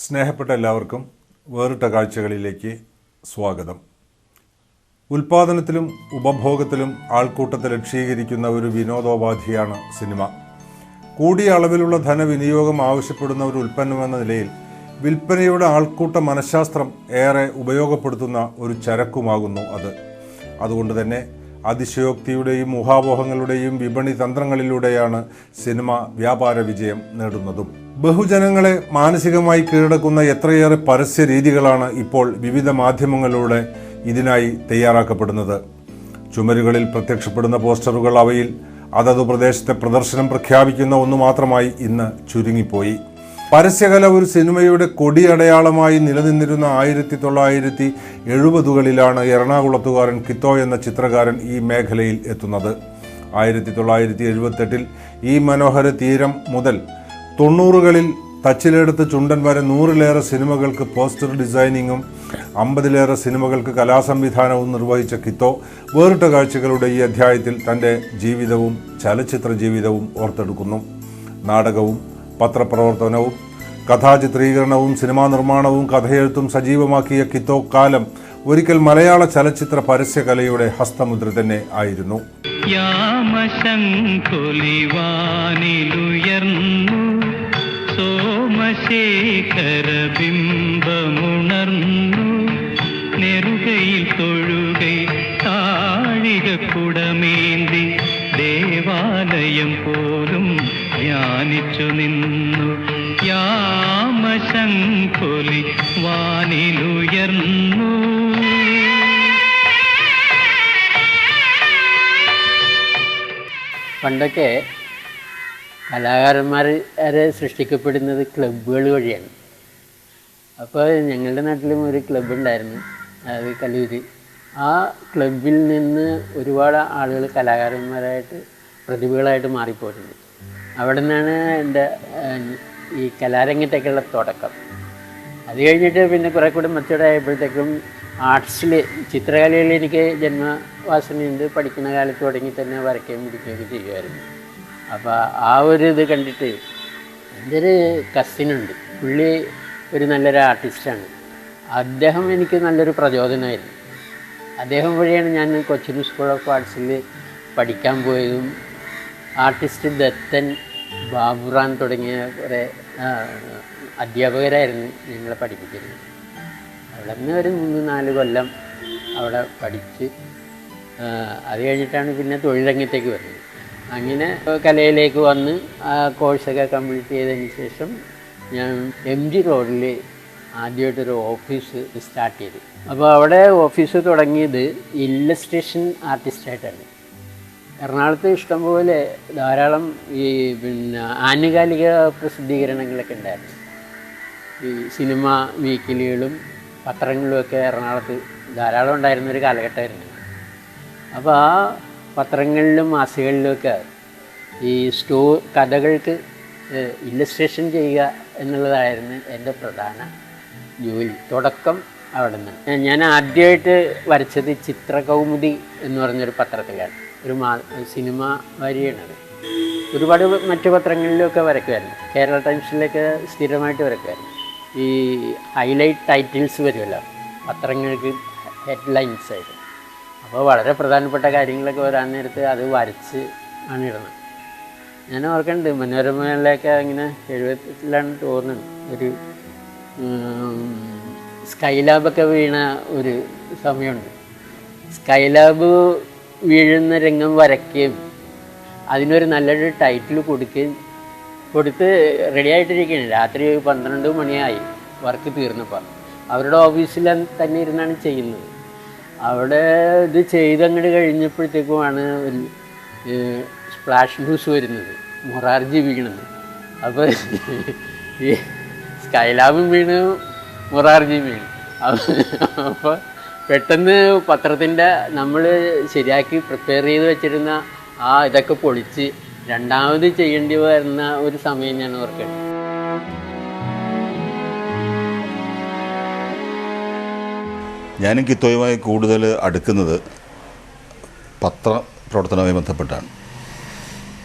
സ്നേഹപ്പെട്ട എല്ലാവർക്കും വേറിട്ട കാഴ്ചകളിലേക്ക് സ്വാഗതം. ഉൽപാദനത്തിലും ഉപഭോഗത്തിലും ആൾക്കൂട്ടത്തെ ലക്ഷീകരിക്കുന്ന ഒരു വിനോദോപാധിയാണ് സിനിമ. കൂടിയ അളവിലുള്ള ധനവിനിയോഗം ആവശ്യപ്പെടുന്ന ഒരു ഉൽപ്പന്നമെന്ന നിലയിൽ വിൽപ്പനയുടെ ആൾക്കൂട്ട മനഃശാസ്ത്രം ഏറെ ഉപയോഗപ്പെടുത്തുന്ന ഒരു ചരക്കുമാകുന്നു അത്. അതുകൊണ്ട് തന്നെ അതിശയോക്തിയുടെയും ഊഹാപോഹങ്ങളുടെയും വിപണി തന്ത്രങ്ങളിലൂടെയാണ് സിനിമ വ്യാപാര വിജയം നേടുന്നതും. ബഹുജനങ്ങളെ മാനസികമായി കീഴടക്കുന്ന എത്രയേറെ പരസ്യ രീതികളാണ് ഇപ്പോൾ വിവിധ മാധ്യമങ്ങളിലൂടെ ഇതിനായി തയ്യാറാക്കപ്പെടുന്നത്. ചുമരുകളിൽ പ്രത്യക്ഷപ്പെടുന്ന പോസ്റ്ററുകൾ അവയിൽ അതത് പ്രദേശത്തെ പ്രദർശനം പ്രഖ്യാപിക്കുന്ന ഒന്നു മാത്രമായി ഇന്ന് ചുരുങ്ങിപ്പോയി. പരസ്യകല ഒരു സിനിമയുടെ കൊടിയടയാളമായി നിലനിന്നിരുന്ന 1970കളിലാണ് എറണാകുളത്തുകാരൻ കിത്തോ എന്ന ചിത്രകാരൻ ഈ മേഖലയിൽ എത്തുന്നത്. 1978 ഈ മനോഹര തീരം മുതൽ 90കളിൽ തച്ചിലെടുത്ത് ചുണ്ടൻ വരെ 100ലേറെ സിനിമകൾക്ക് പോസ്റ്റർ ഡിസൈനിങ്ങും 50ലേറെ സിനിമകൾക്ക് കലാസംവിധാനവും നിർവഹിച്ച കിത്തോ വേറിട്ട കാഴ്ചകളുടെ ഈ അധ്യായത്തിൽ തൻ്റെ ജീവിതവും ചലച്ചിത്ര ജീവിതവും ഓർത്തെടുക്കുന്നു. നാടകവും പത്രപ്രവർത്തനവും കഥാചിത്രീകരണവും സിനിമാ നിർമ്മാണവും കഥയെഴുത്തും സജീവമാക്കിയ കിത്തോ കാലം ഒരിക്കൽ മലയാള ചലച്ചിത്ര പരസ്യകലയുടെ ഹസ്തമുദ്ര തന്നെ ആയിരുന്നു. നെറുകയിൽ തൊഴുകൈ താഴികക്കുടമേന്തി ദേവാലയം പോലും ധ്യാനിച്ചു നിന്നു. യാമശംഖൊലി വാനിലുയർന്നു. പണ്ടൊക്കെ കലാകാരന്മാരെ സൃഷ്ടിക്കപ്പെടുന്നത് ക്ലബ്ബുകൾ വഴിയാണ്. അപ്പോൾ ഞങ്ങളുടെ നാട്ടിലും ഒരു ക്ലബ്ബ് ഉണ്ടായിരുന്നു, അത് കലൂര്. ആ ക്ലബിൽ നിന്ന് ഒരുപാട് ആളുകൾ കലാകാരന്മാരായിട്ട് പ്രതിഭകളായിട്ട് മാറിപ്പോയിട്ടുണ്ട്. അവിടെ നിന്നാണ് എൻ്റെ ഈ കലാരംഗത്തേക്കുള്ള തുടക്കം. അത് കഴിഞ്ഞിട്ട് പിന്നെ കുറേ കൂടെ മെച്ചൂർഡായപ്പോഴത്തേക്കും ആർട്സിൽ ചിത്രകലയിൽ എനിക്ക് ജന്മവാസനയുണ്ട്. പഠിക്കുന്ന കാലത്ത് തുടങ്ങി തന്നെ വരയ്ക്കുകയും പിടിക്കുകയൊക്കെ ചെയ്യുമായിരുന്നു. അപ്പോൾ ആ ഒരു ഇത് കണ്ടിട്ട് എൻ്റെ ഒരു കസിനുണ്ട്, പുള്ളി ഒരു നല്ലൊരു ആർട്ടിസ്റ്റാണ്. അദ്ദേഹം എനിക്ക് നല്ലൊരു പ്രചോദനമായിരുന്നു. അദ്ദേഹം വഴിയാണ് ഞാൻ കൊച്ചിൻ സ്കൂൾ ഓഫ് ആർട്സിൽ പഠിക്കാൻ പോയതും. ആർട്ടിസ്റ്റ് ദത്തൻ, ബാബുറാൻ തുടങ്ങിയ കുറേ അധ്യാപകരായിരുന്നു ഞങ്ങളെ പഠിപ്പിച്ചിരുന്നത്. അവിടെ നിന്ന് ഒരു 3-4 കൊല്ലം അവിടെ പഠിച്ച് അത് കഴിഞ്ഞിട്ടാണ് പിന്നെ തൊഴിൽ രംഗത്തേക്ക് വരുന്നത്. അങ്ങനെ കലയിലേക്ക് വന്ന് ആ കോഴ്സൊക്കെ കംപ്ലീറ്റ് ചെയ്തതിന് ശേഷം ഞാൻ MG റോഡിൽ ആദ്യമായിട്ടൊരു ഓഫീസ് സ്റ്റാർട്ട് ചെയ്തു. അപ്പോൾ അവിടെ ഓഫീസ് തുടങ്ങിയത് ഇല്ലസ്ട്രേഷൻ ആർട്ടിസ്റ്റായിട്ടാണ്. എറണാകുളത്ത് ഇഷ്ടംപോലെ ധാരാളം ഈ ആനുകാലിക പ്രസിദ്ധീകരണങ്ങളൊക്കെ ഉണ്ടായിരുന്നു. ഈ സിനിമ വീക്കിലികളും പത്രങ്ങളുമൊക്കെ എറണാകുളത്ത് ധാരാളം ഉണ്ടായിരുന്നൊരു കാലഘട്ടമായിരുന്നു. അപ്പോൾ ആ പത്രങ്ങളിലും മാസികകളിലുമൊക്കെ ഈ കഥകൾക്ക് ഇല്ലസ്ട്രേഷൻ ചെയ്യുക എന്നുള്ളതായിരുന്നു എൻ്റെ പ്രധാന ജോലി. തുടക്കം അവിടെ നിന്ന്. ഞാൻ ആദ്യമായിട്ട് വരച്ചത് ചിത്രകൗമുദി എന്ന് പറഞ്ഞൊരു പത്രത്തിലാണ്. ഒരു സിനിമ വാരികയാണത്. ഒരുപാട് മറ്റു പത്രങ്ങളിലൊക്കെ വരയ്ക്കുമായിരുന്നു. കേരള ടൈംസിലൊക്കെ സ്ഥിരമായിട്ട് വരയ്ക്കുമായിരുന്നു. ഈ ഹൈലൈറ്റ് ടൈറ്റിൽസ് വരുമല്ലോ പത്രങ്ങൾക്ക്, ഹെഡ്ലൈൻസായിട്ട്. അപ്പോൾ വളരെ പ്രധാനപ്പെട്ട കാര്യങ്ങളൊക്കെ വരാൻ നേരത്ത് അത് വരച്ച് ആണ് ഇടുന്നത്. ഞാൻ ഓർക്കുന്നുണ്ട്, മനോരമയിലൊക്കെ ഇങ്ങനെ 70ലാണ് തോന്നുന്നു, ഒരു സ്കൈലാബൊക്കെ വീണ ഒരു സമയമുണ്ട്. സ്കൈലാബ് വീഴുന്ന രംഗം വരയ്ക്കുകയും അതിനൊരു നല്ലൊരു ടൈറ്റിൽ കൊടുത്ത് റെഡിയായിട്ടിരിക്കുകയാണ്. രാത്രി 12 മണിയായി വർക്ക് തീർന്നപ്പോൾ. അവരുടെ ഓഫീസിൽ തന്നെ ഇരുന്നാണ് ചെയ്യുന്നത്. അവിടെ ഇത് ചെയ്തങ്ങോട്ട് കഴിഞ്ഞപ്പോഴത്തേക്കുമാണ് സ്പ്ലാഷ് ന്യൂസ് വരുന്നത്, മൊറാർജി വീണത്. അപ്പോൾ ഈ സ്കൈലാബും വീണ് മൊറാർജിയും വീണു. അപ്പോൾ പെട്ടെന്ന് പത്രത്തിൻ്റെ നമ്മൾ ശരിയാക്കി പ്രിപ്പയർ ചെയ്ത് വെച്ചിരുന്ന ആ ഇതൊക്കെ പൊളിച്ച് രണ്ടാമത് ചെയ്യേണ്ടി വരുന്ന ഒരു സമയം ഞാൻ ഓർക്കണം. ഞാനും കിത്തോയുമായി കൂടുതൽ അടുക്കുന്നത് പത്രപ്രവർത്തനവുമായി ബന്ധപ്പെട്ടാണ്.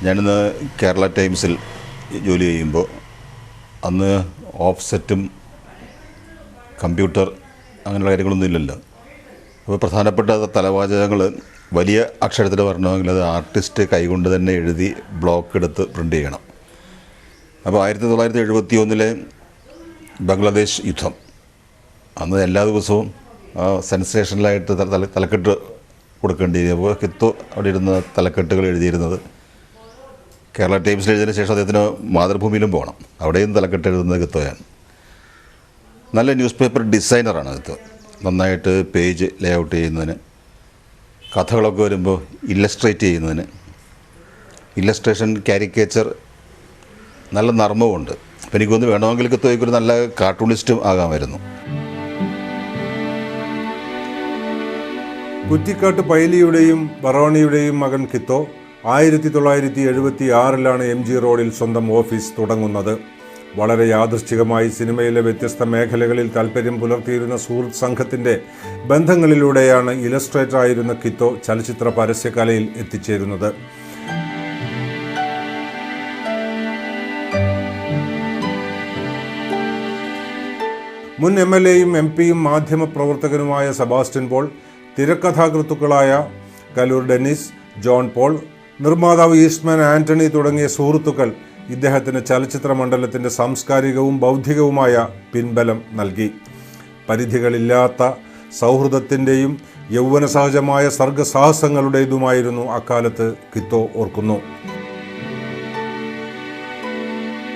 ഞാനിന്ന് കേരള ടൈംസിൽ ജോലി ചെയ്യുമ്പോൾ അന്ന് ഓഫ്സെറ്റും കമ്പ്യൂട്ടർ അങ്ങനെയുള്ള കാര്യങ്ങളൊന്നും ഇല്ലല്ലോ. അപ്പോൾ പ്രധാനപ്പെട്ട തലവാചകങ്ങൾ വലിയ അക്ഷരത്തിൽ വരണമെങ്കിൽ അത് ആർട്ടിസ്റ്റ് കൈകൊണ്ട് തന്നെ എഴുതി ബ്ലോക്ക് എടുത്ത് പ്രിൻ്റ് ചെയ്യണം. അപ്പോൾ 1971 ബംഗ്ലാദേശ് യുദ്ധം, അന്ന് എല്ലാ ദിവസവും സെൻസേഷനലായിട്ട് തലക്കെട്ട് കൊടുക്കേണ്ടി. അപ്പോൾ കിത്തോ അവിടെ ഇരുന്ന് തലക്കെട്ടുകൾ എഴുതിയിരുന്നത്. കേരള ടൈംസിൽ എഴുതിയതിന് ശേഷം അദ്ദേഹത്തിന് മാതൃഭൂമിയിലും പോകണം, അവിടെയും തലക്കെട്ട് എഴുതുന്നത് കിത്തോയാണ്. നല്ല ന്യൂസ് പേപ്പർ ഡിസൈനറാണ് കിത്തോ. നന്നായിട്ട് പേജ് ലേഔട്ട് ചെയ്യുന്നതിന്, കഥകളൊക്കെ വരുമ്പോൾ ഇല്ലസ്ട്രേറ്റ് ചെയ്യുന്നതിന്, ഇല്ലസ്ട്രേഷൻ കാരിക്കേച്ചർ നല്ല നർമ്മമുണ്ട്. അപ്പോൾ എനിക്കൊന്ന് വേണമെങ്കിൽ കിത്തോയ്ക്കൊരു നല്ല കാർട്ടൂണിസ്റ്റും ആകാമായിരുന്നു. കുറ്റിക്കാട്ട് പൈലിയുടെയും ബറോണിയുടെയും മകൻ കിത്തോ 1976 MG റോഡിൽ സ്വന്തം ഓഫീസ് തുടങ്ങുന്നത്. വളരെ യാദൃശ്ചികമായി സിനിമയിലെ വ്യത്യസ്ത മേഖലകളിൽ താൽപ്പര്യം പുലർത്തിയിരുന്ന സുഹൃത്ത് സംഘത്തിൻ്റെ ബന്ധങ്ങളിലൂടെയാണ് ഇലസ്ട്രേറ്റർ ആയിരുന്ന കിത്തോ ചലച്ചിത്ര പരസ്യകലയിൽ എത്തിച്ചേരുന്നത്. മുൻ MLA-യും MP-യും മാധ്യമപ്രവർത്തകനുമായ സെബാസ്റ്റ്യൻ പോൾ, തിരക്കഥാകൃത്തുക്കളായ കലൂർ ഡെന്നിസ്, ജോൺ പോൾ, നിർമ്മാതാവ് ഈസ്റ്റ്മാൻ ആന്റണി തുടങ്ങിയ സുഹൃത്തുക്കൾ ഇദ്ദേഹത്തിന് ചലച്ചിത്ര മണ്ഡലത്തിൻ്റെ സാംസ്കാരികവും ബൗദ്ധികവുമായ പിൻബലം നൽകി. പരിധികളില്ലാത്ത സൗഹൃദത്തിൻ്റെയും യൗവനസഹജമായ സർഗസാഹസങ്ങളുടേതുമായിരുന്നു അക്കാലത്ത് കിത്തോ ഓർക്കുന്നു.